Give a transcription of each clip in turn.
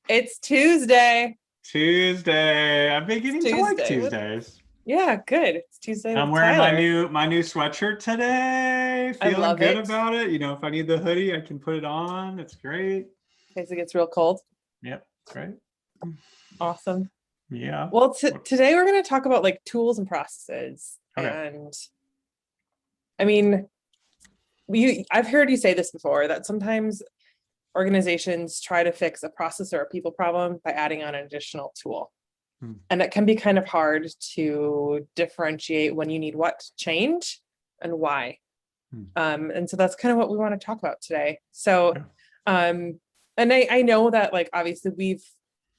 It's Tuesday. Tuesday. I've been It's getting to like Tuesday. Tuesdays. Yeah, good. It's Tuesday I'm with wearing my Tyler. new sweatshirt today. I Feeling love good it. about it. If I need the hoodie, I can put it on. It's great. In case it gets real cold. Yep, it's great. Awesome. Yeah. Well, today we're going to talk about like tools and processes. Okay. And I mean, I've heard you say this before that sometimes organizations try to fix a process or a people problem by adding on an additional tool. Hmm. And it can be kind of hard to differentiate when you need what change and why. And so that's kind of what we want to talk about today. So, Yeah. and I know that like obviously we've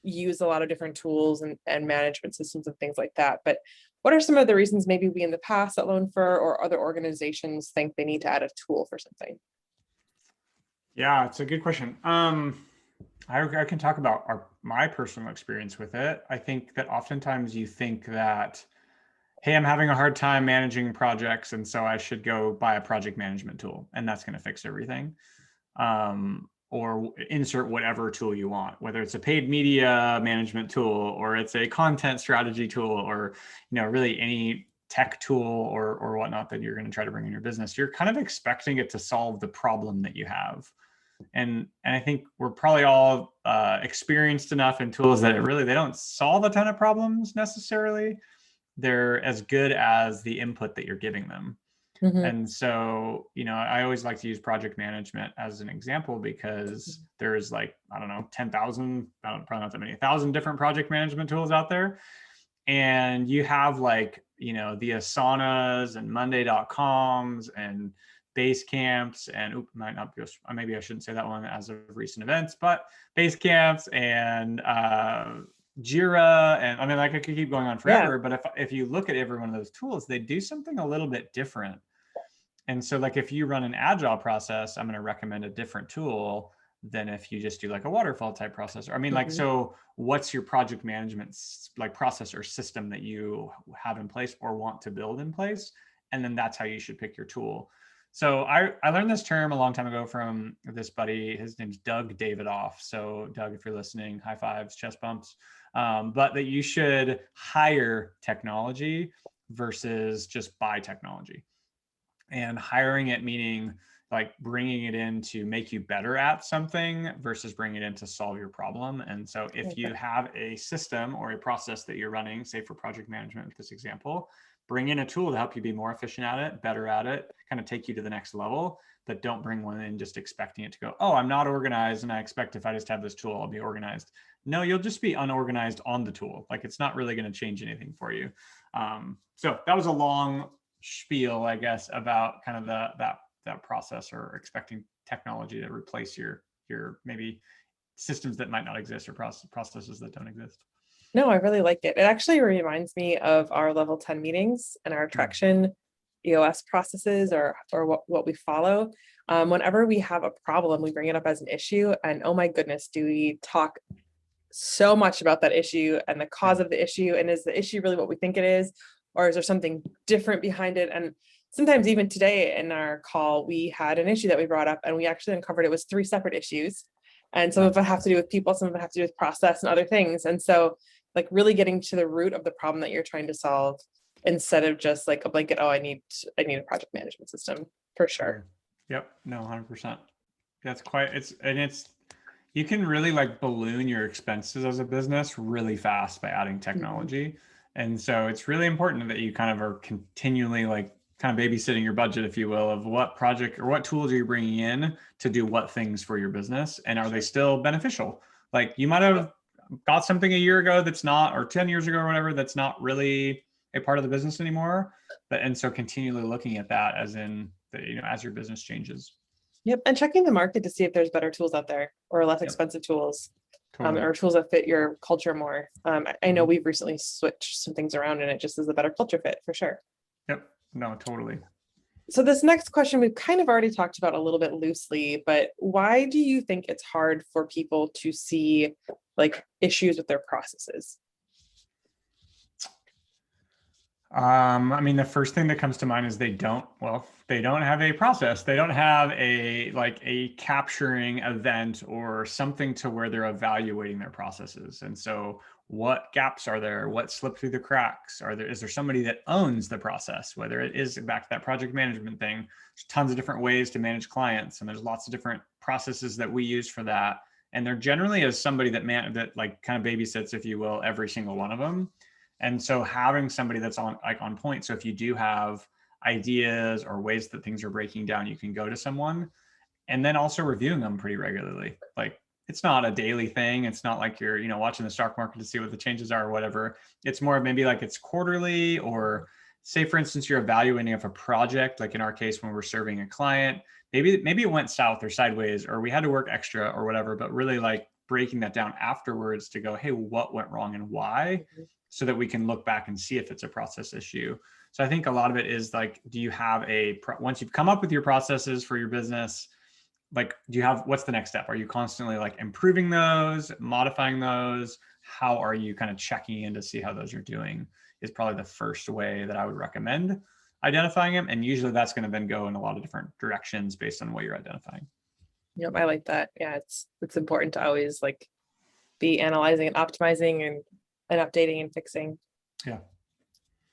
used a lot of different tools and management systems and things like that, but what are some of the reasons maybe we in the past at Lone Fir or other organizations think they need to add a tool for something? Yeah, it's a good question. I can talk about my personal experience with it. I think that oftentimes you think that, hey, I'm having a hard time managing projects, and so I should go buy a project management tool, and that's going to fix everything. Or insert whatever tool you want, whether it's a paid media management tool or it's a content strategy tool or really any tech tool or whatnot that you're going to try to bring in your business. You're kind of expecting it to solve the problem that you have. And I think we're probably all experienced enough in tools that they don't solve a ton of problems necessarily. They're as good as the input that you're giving them. Mm-hmm. And so, I always like to use project management as an example because there's like, I don't know, 10,000, probably not that many, 1,000 different project management tools out there. And you have like, the Asanas and Monday.coms and Basecamps and might not be, maybe I shouldn't say that one as of recent events, but Basecamps and Jira, and I mean, like I could keep going on Yeah. forever. But if you look at every one of those tools, they do something a little bit different. And so like if you run an agile process, I'm going to recommend a different tool than if you just do like a waterfall type process. I mean, like, Mm-hmm. so what's your project management like process or system that you have in place or want to build in place? And then that's how you should pick your tool. So I learned this term a long time ago from this buddy. His name's Doug Davidoff. So Doug, if you're listening, high fives, chest bumps. But that you should hire technology versus just buy technology. And hiring it meaning like bringing it in to make you better at something versus bringing it in to solve your problem. And so if you have a system or a process that you're running, say for project management, this example, bring in a tool to help you be more efficient at it, better at it, kind of take you to the next level, but don't bring one in just expecting it to go, oh, I'm not organized and I expect if I just have this tool, I'll be organized. No, you'll just be unorganized on the tool. Like it's not really going to change anything for you. So that was a long spiel, I guess, about kind of that process or expecting technology to replace your maybe systems that might not exist or processes that don't exist. No, I really like it. It actually reminds me of our level 10 meetings and our attraction EOS processes or what we follow. Whenever we have a problem, we bring it up as an issue. And oh my goodness, do we talk so much about that issue and the cause of the issue? And is the issue really what we think it is? Or is there something different behind it? And sometimes even today in our call, we had an issue that we brought up and we actually uncovered it was 3 separate issues. And some of it have to do with people, some of it have to do with process and other things. And so like really getting to the root of the problem that you're trying to solve instead of just like a blanket, oh, I need a project management system for sure. Yep. No, 100%. That's it's you can really like balloon your expenses as a business really fast by adding technology. Mm-hmm. And so it's really important that you kind of are continually like kind of babysitting your budget, if you will, of what project or what tools are you bringing in to do what things for your business. And are they still beneficial? Like you might have got something a year ago that's not, or 10 years ago or whatever, that's not really a part of the business anymore. And so continually looking at that as in the, as your business changes. Yep. And checking the market to see if there's better tools out there or less expensive tools. Totally. Or tools that fit your culture more. I know we've recently switched some things around and it just is a better culture fit for sure. Yep. No, totally. So this next question we've kind of already talked about a little bit loosely, but why do you think it's hard for people to see like issues with their processes? I mean, the first thing that comes to mind is they don't have a process. They don't have a capturing event or something to where they're evaluating their processes. And so what gaps are there? What slipped through the cracks? Is there somebody that owns the process? Whether it is back to that project management thing, there's tons of different ways to manage clients, and there's lots of different processes that we use for that. And there generally is somebody that like kind of babysits, if you will, every single one of them. And so having somebody that's on point. So if you do have ideas or ways that things are breaking down, you can go to someone, and then also reviewing them pretty regularly. Like, it's not a daily thing. It's not like you're, watching the stock market to see what the changes are or whatever. It's more maybe like it's quarterly, or say, for instance, you're evaluating if a project, like in our case, when we're serving a client, maybe it went south or sideways, or we had to work extra or whatever, but really like breaking that down afterwards to go, hey, what went wrong and why? So that we can look back and see if it's a process issue. So I think a lot of it is like, do you have once you've come up with your processes for your business, like, what's the next step? Are you constantly like improving those, modifying those? How are you kind of checking in to see how those are doing is probably the first way that I would recommend identifying them. And usually that's going to then go in a lot of different directions based on what you're identifying. Yep, I like that. Yeah, it's important to always like be analyzing and optimizing and updating and fixing. Yeah.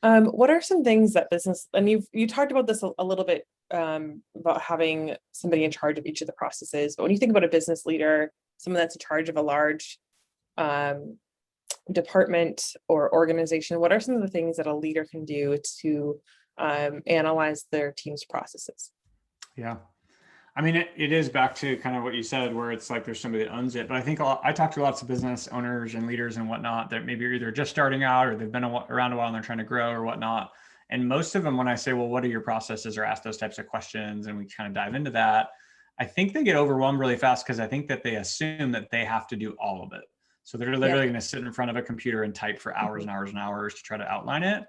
What are some things that business, and you talked about this a little bit, about having somebody in charge of each of the processes, but when you think about a business leader, someone that's in charge of a large department or organization, what are some of the things that a leader can do to analyze their team's processes? Yeah. I mean, it is back to kind of what you said, where it's like there's somebody that owns it. But I think I talk to lots of business owners and leaders and whatnot that maybe are either just starting out or they've been around a while and they're trying to grow or whatnot. And most of them, when I say, well, what are your processes, or ask those types of questions, and we kind of dive into that, I think they get overwhelmed really fast because I think that they assume that they have to do all of it. So they're literally going to sit in front of a computer and type for hours and hours and hours to try to outline it.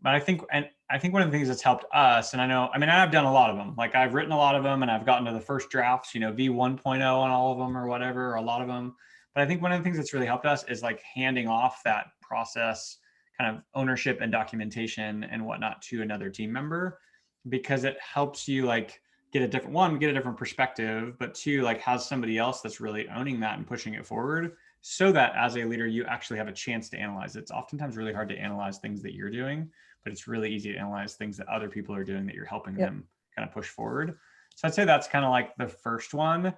But I think one of the things that's helped us, and I've done a lot of them. Like, I've written a lot of them and I've gotten to the first drafts, V1.0 on all of them or whatever, or a lot of them. But I think one of the things that's really helped us is like handing off that process kind of ownership and documentation and whatnot to another team member, because it helps you like get a different perspective, but two, like, has somebody else that's really owning that and pushing it forward, so that as a leader, you actually have a chance to analyze it. It's oftentimes really hard to analyze things that you're doing, but it's really easy to analyze things that other people are doing that you're helping them kind of push forward. So I'd say that's kind of like the first one.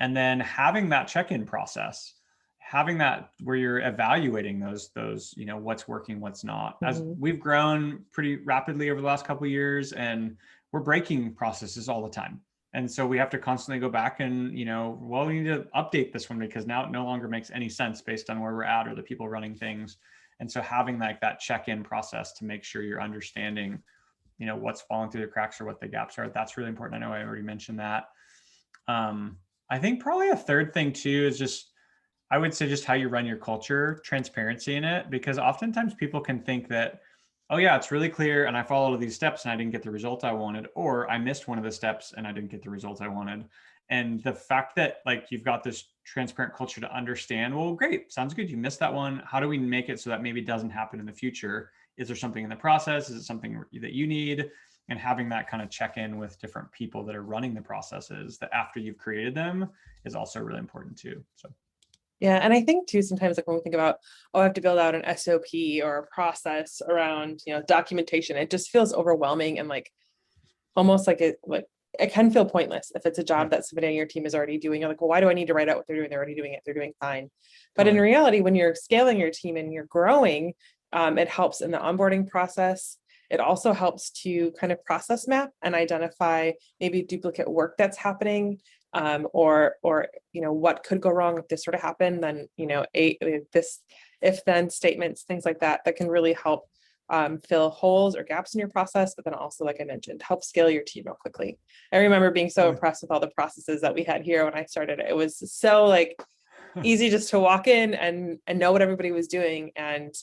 And then having that check-in process, having that where you're evaluating those, what's working, what's not. As we've grown pretty rapidly over the last couple of years, and we're breaking processes all the time. And so we have to constantly go back and, we need to update this one because now it no longer makes any sense based on where we're at or the people running things. And so having like that check-in process to make sure you're understanding, what's falling through the cracks or what the gaps are, that's really important. I know I already mentioned that. I think probably a third thing too is I would say just how you run your culture, transparency in it, because oftentimes people can think that, oh yeah, it's really clear and I followed these steps and I didn't get the result I wanted, or I missed one of the steps and I didn't get the result I wanted. And the fact that like you've got this transparent culture to understand, well, great, sounds good, you missed that one. How do we make it so that maybe it doesn't happen in the future? Is there something in the process? Is it something that you need? And having that kind of check in with different people that are running the processes that after you've created them is also really important too. So. Yeah. And I think too, sometimes like when we think about, oh, I have to build out an SOP or a process around, documentation, it just feels overwhelming and like almost like it can feel pointless if it's a job that somebody on your team is already doing. You're like, well, why do I need to write out what they're doing? They're already doing it. They're doing fine. But in reality, when you're scaling your team and you're growing, it helps in the onboarding process. It also helps to kind of process map and identify maybe duplicate work that's happening, or what could go wrong if this sort of happened. Then this if then statements, things like that can really help fill holes or gaps in your process, but then also, like I mentioned, help scale your team real quickly. I remember being so impressed with all the processes that we had here when I started. It was so like easy just to walk in and know what everybody was doing. And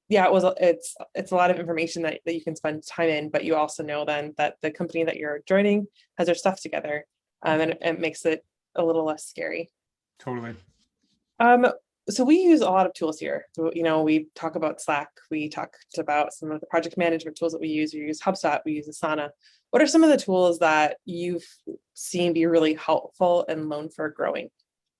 it's a lot of information that you can spend time in, but you also know then that the company that you're joining has their stuff together, and it makes it a little less scary. Totally. So we use a lot of tools here. So, we talk about Slack. We talked about some of the project management tools that we use. We use HubSpot. We use Asana. What are some of the tools that you've seen be really helpful and known for growing?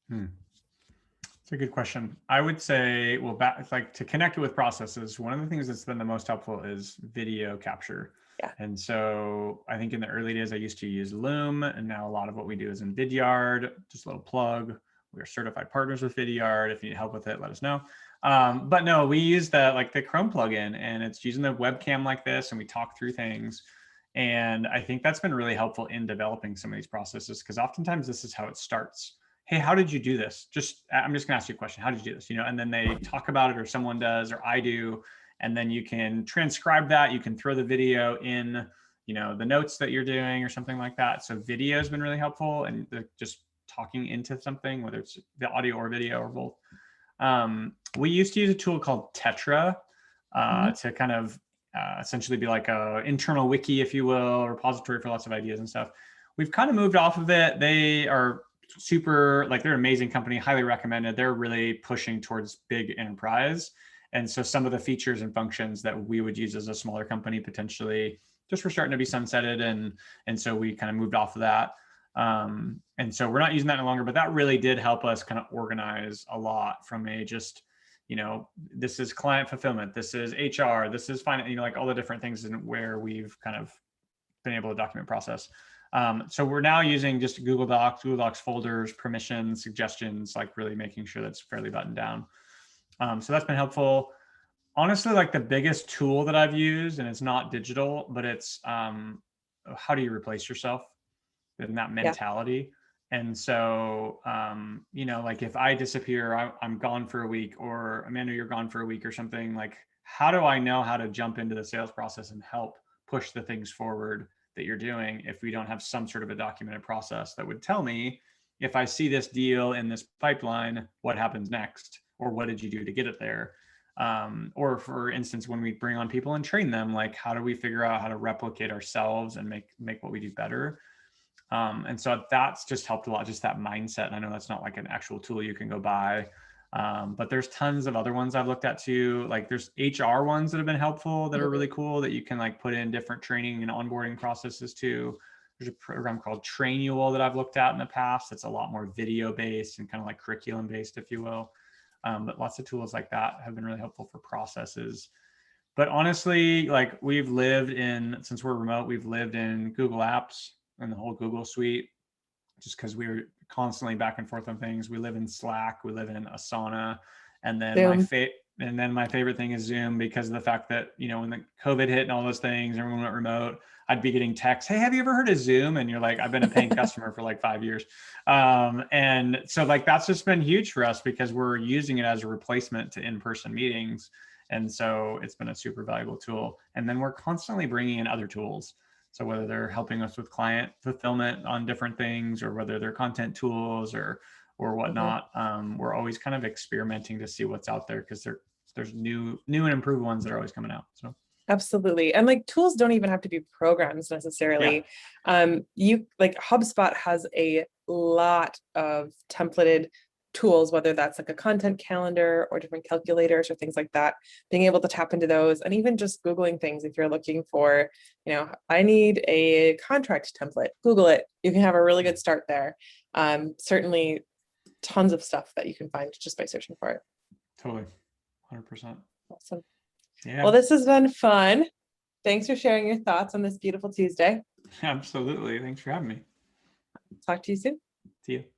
It's a good question. I would say, well, to connect it with processes, one of the things that's been the most helpful is video capture. Yeah. And so I think in the early days, I used to use Loom, and now a lot of what we do is in Vidyard. Just a little plug. We are certified partners with Vidyard. If you need help with it, let us know. But no, we use the Chrome plugin, and it's using the webcam like this, and we talk through things. And I think that's been really helpful in developing some of these processes, because oftentimes this is how it starts. Hey, how did you do this? I'm just gonna ask you a question. How did you do this? And then they talk about it, or someone does, or I do. And then you can transcribe that. You can throw the video in, the notes that you're doing or something like that. So video has been really helpful, and just talking into something, whether it's the audio or video or both. We used to use a tool called Tetra to kind of essentially be like a internal wiki, if you will, repository for lots of ideas and stuff. We've kind of moved off of it. They are super, they're an amazing company, highly recommended. They're really pushing towards big enterprise. And so some of the features and functions that we would use as a smaller company potentially just were starting to be sunsetted. And so we kind of moved off of that. And so we're not using that any longer, but that really did help us kind of organize a lot from a just, this is client fulfillment, this is HR, this is finance, all the different things and where we've kind of been able to document process. So we're now using just Google Docs folders, permissions, suggestions, really making sure that's fairly buttoned down. So that's been helpful. Honestly, the biggest tool that I've used, and it's not digital, but it's how do you replace yourself in that mentality? Yeah. And so, if I disappear, I'm gone for a week, or Amanda, you're gone for a week or something, how do I know how to jump into the sales process and help push the things forward that you're doing if we don't have some sort of a documented process that would tell me, if I see this deal in this pipeline, what happens next, or what did you do to get it there? Or for instance, when we bring on people and train them, how do we figure out how to replicate ourselves and make what we do better? And so that's just helped a lot, just that mindset. And I know that's not an actual tool you can go buy, but there's tons of other ones I've looked at too. There's HR ones that have been helpful that are really cool that you can put in different training and onboarding processes too. There's a program called Trainual that I've looked at in the past. That's a lot more video based and kind of curriculum based, if you will. But lots of tools like that have been really helpful for processes. But honestly, since we're remote, we've lived in Google Apps and the whole Google suite, just because we're constantly back and forth on things. We live in Slack, we live in Asana, and then my favorite thing is Zoom, because of the fact that, when the COVID hit and all those things, everyone went remote, I'd be getting texts, hey, have you ever heard of Zoom? And you're like, I've been a paying customer for 5 years. And so that's just been huge for us, because we're using it as a replacement to in-person meetings. And so it's been a super valuable tool. And then we're constantly bringing in other tools. So whether they're helping us with client fulfillment on different things, or whether they're content tools or whatnot, we're always kind of experimenting to see what's out there, because there's new and improved ones that are always coming out. So absolutely. And tools don't even have to be programs necessarily. Yeah. HubSpot has a lot of templated tools, whether that's a content calendar or different calculators or things like that, being able to tap into those, and even just Googling things. If you're looking for, I need a contract template, Google it. You can have a really good start there. Certainly tons of stuff that you can find just by searching for it. Totally. 100%. Awesome. Yeah. Well, this has been fun. Thanks for sharing your thoughts on this beautiful Tuesday. Absolutely. Thanks for having me. Talk to you soon. See you.